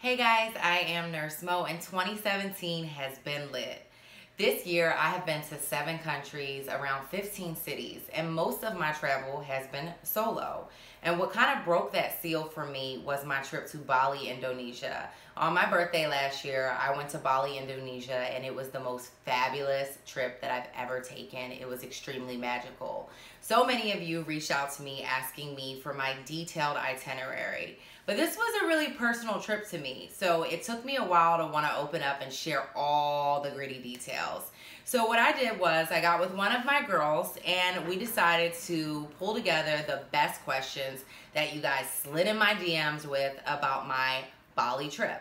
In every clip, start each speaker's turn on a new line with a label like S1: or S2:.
S1: Hey guys, I am Nurse Mo, and 2017 has been lit. This year I have been to 7 countries, around 15 cities, and most of my travel has been solo. And what kind of broke that seal for me was my trip to Bali, Indonesia. On my birthday last year, I went to Bali, Indonesia, and it was the most fabulous trip that I've ever taken. It was extremely magical. So many of you reached out to me asking me for my detailed itinerary. But this was a really personal trip to me, so it took me a while to want to open up and share all the gritty details. So what I did was I got with one of my girls and we decided to pull together the best questions that you guys slid in my DMs with about my Bali trip.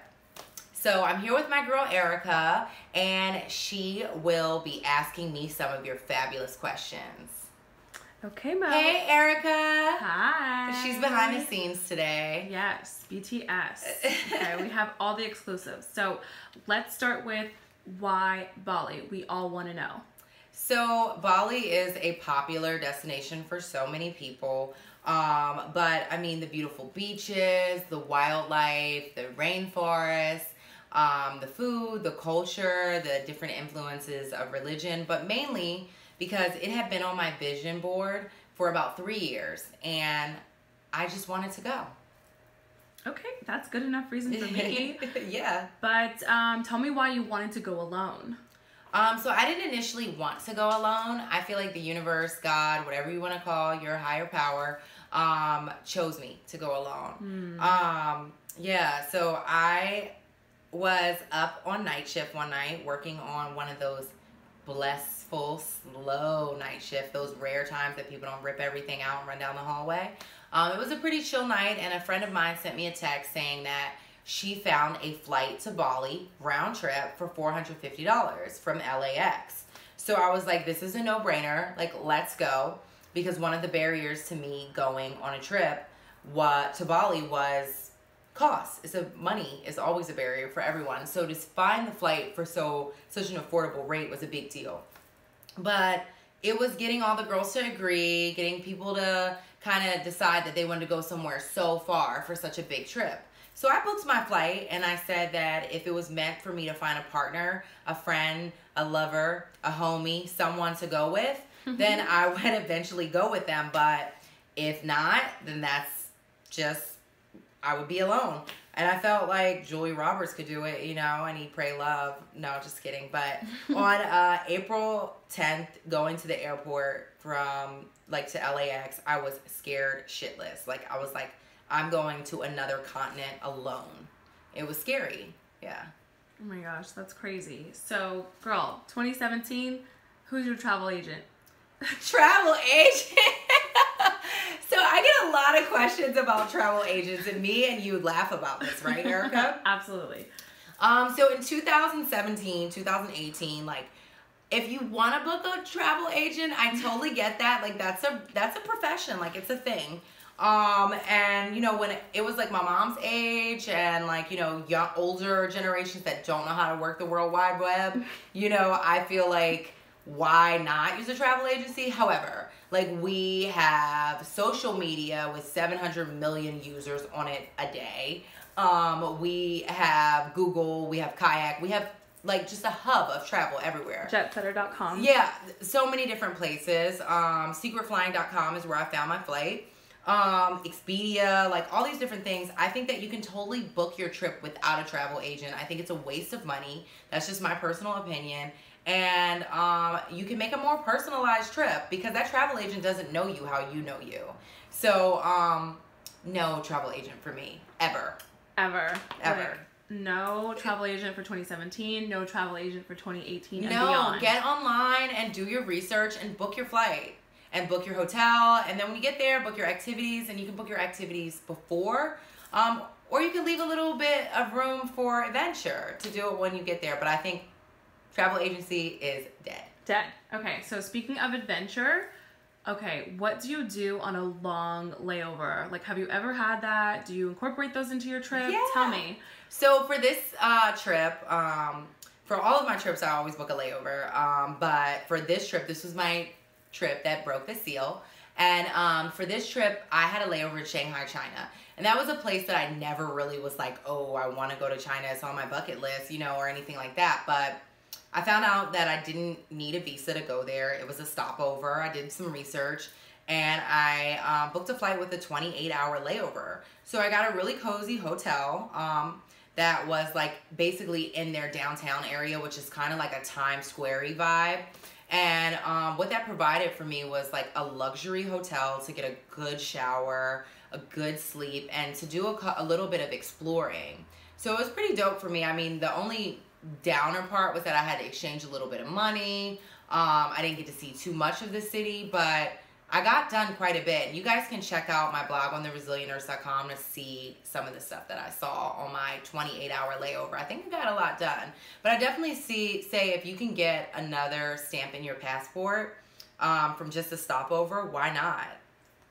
S1: So I'm here with my girl Erica, and she will be asking me some of your fabulous questions.
S2: Okay, Mo.
S1: Hey, Erica.
S2: Hi.
S1: She's behind the scenes today.
S2: Yes, BTS. Okay, we have all the exclusives. So let's start with why Bali. We all want to know.
S1: So Bali is a popular destination for so many people. But I mean, the beautiful beaches, the wildlife, the rainforest, the food, the culture, the different influences of religion, but mainly because it had been on my vision board for about 3 years and I just wanted to go.
S2: Okay, that's good enough reason for me.
S1: Yeah.
S2: But tell me why you wanted to go alone.
S1: So I didn't initially want to go alone. I feel like the universe, God, whatever you want to call your higher power, chose me to go alone. Yeah, so I was up on night shift one night working on one of those blissful, slow night shift, those rare times that people don't rip everything out and run down the hallway. It was a pretty chill night, and a friend of mine sent me a text saying that she found a flight to Bali, round trip, for $450 from LAX. So I was like, this is a no-brainer, like, let's go, because one of the barriers to me going on a trip to Bali was cost. Money is always a barrier for everyone. So to find the flight for such an affordable rate was a big deal. But it was getting all the girls to agree, getting people to kind of decide that they wanted to go somewhere so far for such a big trip. So I booked my flight, and I said that if it was meant for me to find a partner, a friend, a lover, a homie, someone to go with, then I would eventually go with them. But if not, then I would be alone. And I felt like Julia Roberts could do it, you know, and Eat, Pray, Love. No, just kidding. But on April 10th, going to the airport from, to LAX, I was scared shitless. I was like, I'm going to another continent alone. It was scary. Yeah.
S2: Oh my gosh, that's crazy. So, girl, 2017, who's your travel agent?
S1: Travel agent? So I get a lot of questions about travel agents, and me and you laugh about this, right, Erica?
S2: Absolutely.
S1: So in 2017, 2018, if you want to book a travel agent, I totally get that. That's a profession. It's a thing. And you know, when it was my mom's age and young, older generations that don't know how to work the World Wide Web, you know, I feel like, why not use a travel agency? However, we have social media with 700 million users on it a day. We have Google, we have Kayak, we have just a hub of travel everywhere.
S2: Jetsetter.com.
S1: Yeah, so many different places. Secretflying.com is where I found my flight. Expedia, all these different things. I think that you can totally book your trip without a travel agent. I think it's a waste of money. That's just my personal opinion. And you can make a more personalized trip because that travel agent doesn't know you how you know you. So, no travel agent for me. Ever.
S2: No travel agent for 2017, no travel agent for 2018 and
S1: beyond.
S2: No,
S1: get online and do your research and book your flight. And book your hotel, and then when you get there, book your activities, and you can book your activities before, or you can leave a little bit of room for adventure to do it when you get there. But I think travel agency is dead.
S2: Dead. Okay, so speaking of adventure, okay, what do you do on a long layover? Have you ever had that? Do you incorporate those into your trip?
S1: Yeah.
S2: Tell me.
S1: So for this trip, for all of my trips, I always book a layover. But for this trip, this was my trip that broke the seal, And for this trip, I had a layover in Shanghai, China. And that was a place that I never really was like, oh, I want to go to China. It's on my bucket list, you know, or anything like that. But I found out that I didn't need a visa to go there. It was a stopover. I did some research. And I booked a flight with a 28-hour layover. So I got a really cozy hotel that was like basically in their downtown area, which is kind of like a Times Square-y vibe. And what that provided for me was like a luxury hotel to get a good shower, a good sleep, and to do a little bit of exploring. So it was pretty dope for me. I mean, the only downer part was that I had to exchange a little bit of money. I didn't get to see too much of the city, but I got done quite a bit. You guys can check out my blog on theresilientnurse.com to see some of the stuff that I saw on my 28-hour layover. I think I got a lot done. But I definitely say if you can get another stamp in your passport from just a stopover, why not?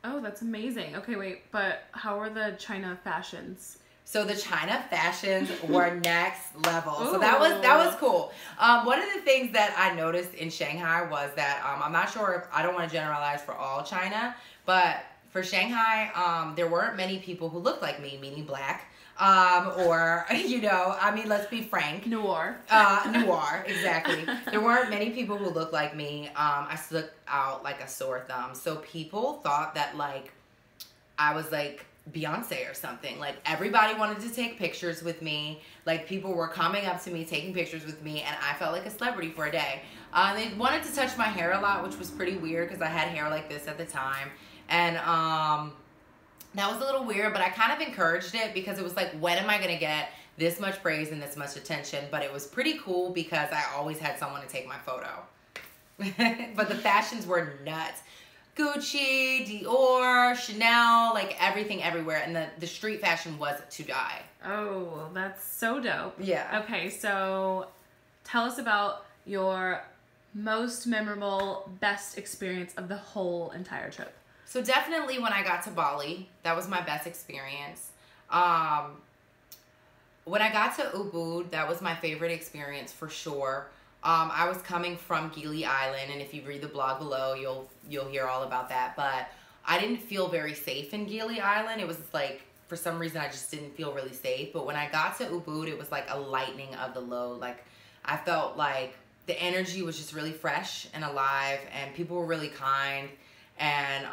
S2: Oh, that's amazing. Okay, wait, but how are the China fashions?
S1: So the China fashions were next level.
S2: Ooh.
S1: So that was cool. One of the things that I noticed in Shanghai was that I'm not sure if I don't want to generalize for all China, but for Shanghai, there weren't many people who looked like me, meaning black, or you know, I mean, let's be frank.
S2: Noir.
S1: Noir, exactly. There weren't many people who looked like me. I stuck out like a sore thumb. So people thought that like I was like Beyonce or something. Like everybody wanted to take pictures with me. Like people were coming up to me, taking pictures with me, and I felt like a celebrity for a day. They wanted to touch my hair a lot, which was pretty weird because I had hair like this at the time. And that was a little weird, but I kind of encouraged it because it was like, when am I going to get this much praise and this much attention? But it was pretty cool because I always had someone to take my photo. But the fashions were nuts. Gucci, Dior, Chanel, like everything everywhere. And the street fashion was to die.
S2: Oh, that's so dope.
S1: Yeah.
S2: Okay, so tell us about your most memorable, best experience of the whole entire trip.
S1: So definitely when I got to Bali, that was my best experience. When I got to Ubud, that was my favorite experience for sure. I was coming from Gili Island, and if you read the blog below, you'll hear all about that. But I didn't feel very safe in Gili Island. It was like, for some reason, I just didn't feel really safe. But when I got to Ubud, it was like a lightening of the load. Like I felt like the energy was just really fresh and alive, and people were really kind, and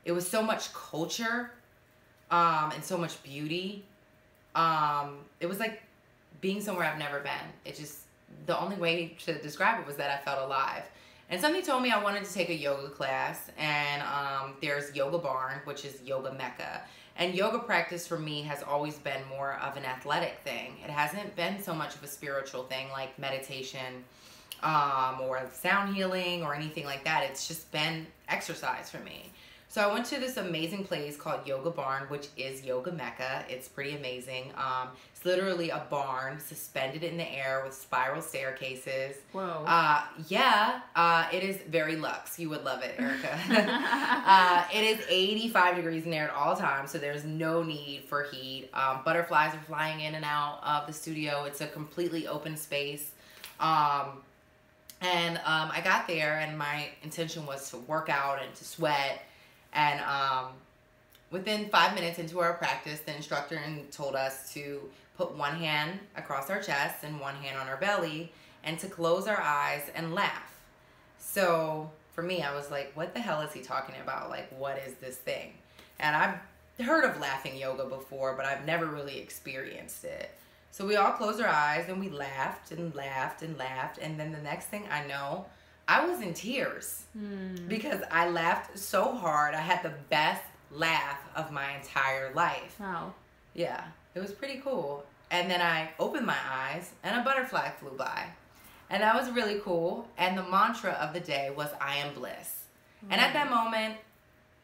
S1: it was so much culture and so much beauty. It was like being somewhere I've never been. The only way to describe it was that I felt alive. And somebody told me I wanted to take a yoga class, and there's Yoga Barn, which is yoga mecca. And yoga practice for me has always been more of an athletic thing. It hasn't been so much of a spiritual thing like meditation or sound healing or anything like that. It's just been exercise for me. So I went to this amazing place called Yoga Barn, which is yoga mecca. It's pretty amazing. It's literally a barn suspended in the air with spiral staircases.
S2: Whoa.
S1: It is very luxe. You would love it, Erica. It is 85 degrees in there at all times, so there's no need for heat. Butterflies are flying in and out of the studio. It's a completely open space. I got there, and my intention was to work out and to sweat. And within 5 minutes into our practice, the instructor told us to put one hand across our chest and one hand on our belly and to close our eyes and laugh. So for me, I was like, what the hell is he talking about? Like, what is this thing? And I've heard of laughing yoga before, but I've never really experienced it. So we all closed our eyes and we laughed and laughed and laughed. And then the next thing I know, I was in tears because I laughed so hard. I had the best laugh of my entire life.
S2: Wow.
S1: Yeah, it was pretty cool. And then I opened my eyes and a butterfly flew by. And that was really cool. And the mantra of the day was, I am bliss. And at that moment,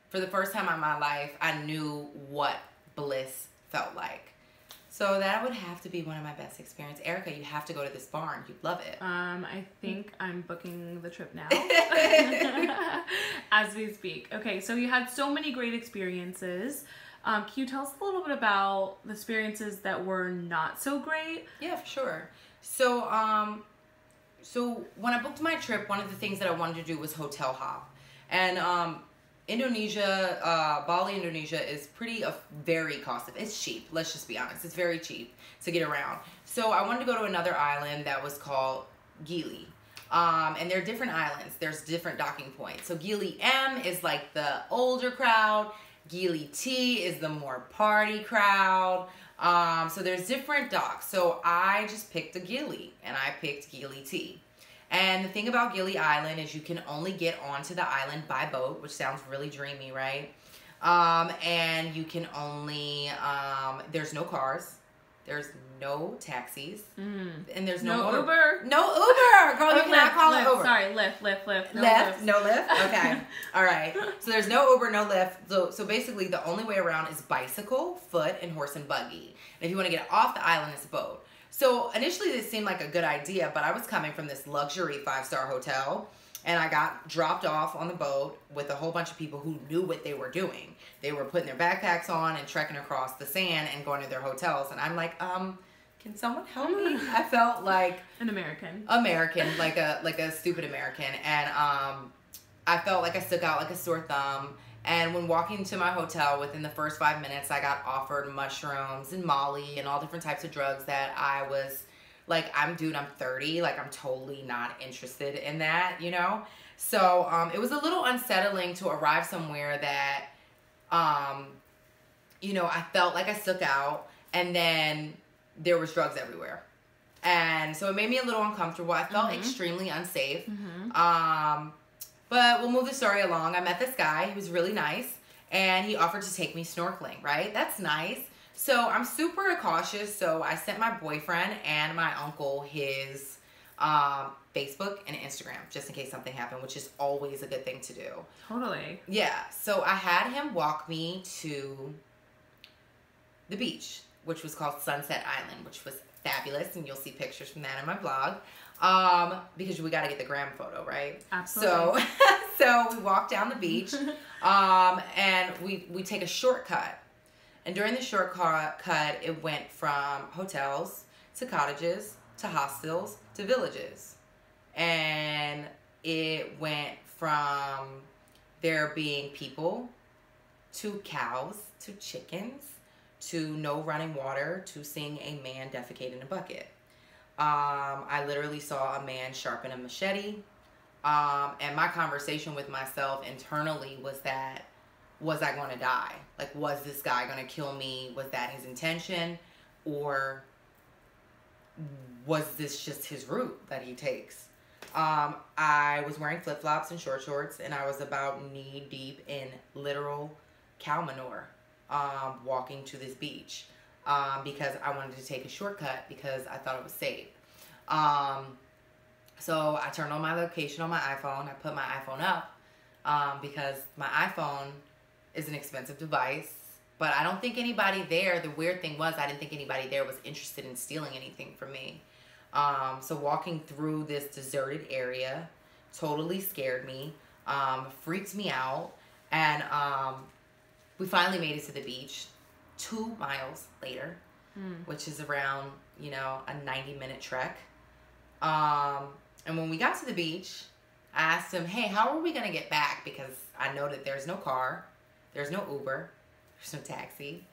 S1: for the first time in my life, I knew what bliss felt like. So that would have to be one of my best experiences. Erica, you have to go to this barn. You'd love it.
S2: I think I'm booking the trip now as we speak. Okay, so you had so many great experiences. Can you tell us a little bit about the experiences that were not so great?
S1: Yeah, for sure. So, so when I booked my trip, one of the things that I wanted to do was hotel hop. And Indonesia, Bali, Indonesia is very costly. It's cheap. Let's just be honest. It's very cheap to get around. So I wanted to go to another island that was called Gili. And there are different islands. There's different docking points. So Gili M is like the older crowd. Gili T is the more party crowd. So there's different docks. So I just picked a Gili, and I picked Gili T. And the thing about Gili Island is you can only get onto the island by boat, which sounds really dreamy, right? And you can only, there's no cars. There's no taxis. And there's no
S2: Uber.
S1: No Uber. Girl, you cannot call it Uber.
S2: Sorry, Lyft.
S1: No Lyft? Okay. All right. So there's no Uber, no Lyft. So basically the only way around is bicycle, foot, and horse and buggy. And if you want to get off the island, it's a boat. So initially this seemed like a good idea, but I was coming from this luxury 5-star hotel, and I got dropped off on the boat with a whole bunch of people who knew what they were doing. They were putting their backpacks on and trekking across the sand and going to their hotels. And I'm like, can someone help me? I felt like
S2: an American,
S1: like a stupid American. And I felt like I stuck out like a sore thumb. And when walking to my hotel, within the first 5 minutes, I got offered mushrooms and Molly and all different types of drugs that I was like, I'm 30. Like, I'm totally not interested in that, you know? So it was a little unsettling to arrive somewhere that, you know, I felt like I stuck out, and then there was drugs everywhere. And so it made me a little uncomfortable. I felt extremely unsafe. But we'll move the story along. I met this guy. He was really nice, and he offered to take me snorkeling, right? That's nice. So I'm super cautious. So I sent my boyfriend and my uncle his Facebook and Instagram, just in case something happened, which is always a good thing to do.
S2: Totally.
S1: Yeah. So I had him walk me to the beach, which was called Sunset Island, which was fabulous, and you'll see pictures from that in my blog. Because we got to get the gram photo, right?
S2: Absolutely.
S1: So we walk down the beach, and we take a shortcut. And during the shortcut, it went from hotels to cottages to hostels to villages. And it went from there being people to cows to chickens to no running water to seeing a man defecate in a bucket. I literally saw a man sharpen a machete. And my conversation with myself internally was that, was I going to die? Like, was this guy going to kill me? Was that his intention? Or was this just his route that he takes? I was wearing flip-flops and short shorts, and I was about knee deep in literal cow manure, walking to this beach. Because I wanted to take a shortcut because I thought it was safe. So I turned on my location on my iPhone. I put my iPhone up because my iPhone is an expensive device. But I don't think anybody there, the weird thing was I didn't think anybody there was interested in stealing anything from me. So walking through this deserted area totally scared me, freaked me out. And we finally made it to the beach. 2 miles later, which is around, you know, a 90-minute trek. And when we got to the beach, I asked him, hey, how are we going to get back? Because I know that there's no car, there's no Uber, there's no taxi,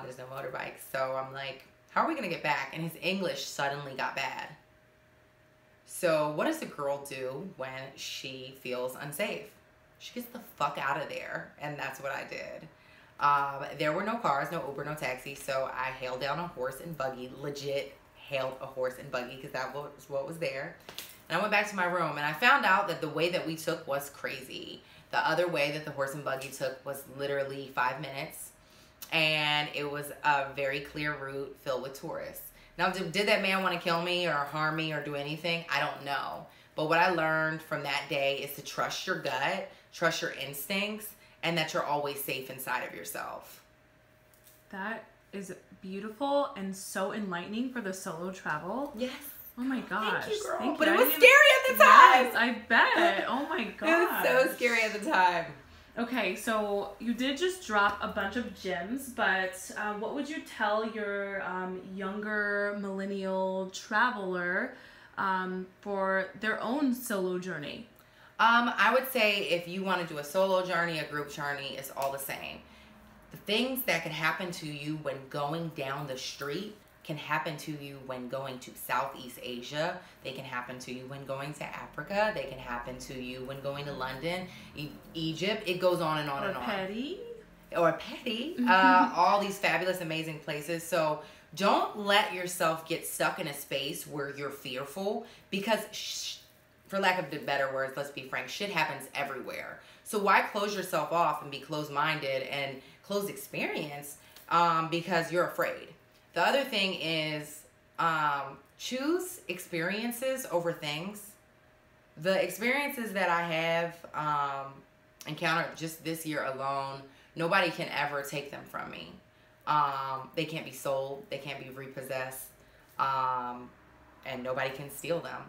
S1: there's no motorbike. So I'm like, how are we going to get back? And his English suddenly got bad. So what does a girl do when she feels unsafe? She gets the fuck out of there. And that's what I did. There were no cars, no Uber, no taxi, so I hailed down a horse and buggy, legit hailed a horse and buggy because that was what was there. And I went back to my room, and I found out that the way that we took was crazy. The other way that the horse and buggy took was literally 5 minutes, and it was a very clear route filled with tourists. Now, did that man want to kill me or harm me or do anything? I don't know. But what I learned from that day is to trust your gut, trust your instincts, and that you're always safe inside of yourself.
S2: That is beautiful and so enlightening for the solo travel.
S1: Yes.
S2: Oh my gosh.
S1: Thank you, girl.
S2: Thank
S1: But
S2: you.
S1: it was scary at the time.
S2: Yes, I bet. Oh my gosh.
S1: It was so scary at the time.
S2: Okay, so you did just drop a bunch of gems, but what would you tell your younger millennial traveler for their own solo journey?
S1: I would say if you want to do a solo journey, a group journey, it's all the same. The things that can happen to you when going down the street can happen to you when going to Southeast Asia. They can happen to you when going to Africa. They can happen to you when going to London, Egypt. It goes on and on and on. Or petty. All these fabulous, amazing places. So don't let yourself get stuck in a space where you're fearful, because for lack of better words, let's be frank, shit happens everywhere. So why close yourself off and be closed-minded and closed experience because you're afraid? The other thing is choose experiences over things. The experiences that I have encountered just this year alone, nobody can ever take them from me. They can't be sold. They can't be repossessed. And nobody can steal them.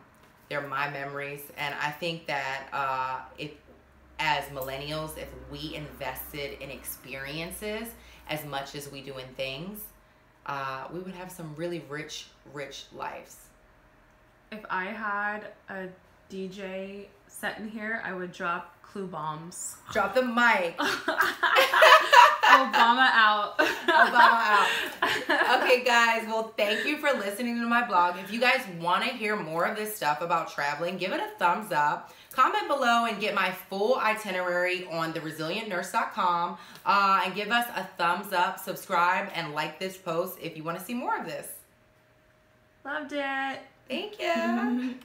S1: They're my memories. And I think that if, as millennials, if we invested in experiences as much as we do in things, we would have some really rich lives.
S2: If I had a DJ set in here, I would drop clue bombs.
S1: Drop the mic.
S2: Obama out.
S1: Obama out. Okay, guys. Well, thank you for listening to my blog. If you guys want to hear more of this stuff about traveling, give it a thumbs up. Comment below and get my full itinerary on theresilientnurse.com. And give us a thumbs up, subscribe, and like this post if you want to see more of this.
S2: Loved it.
S1: Thank you.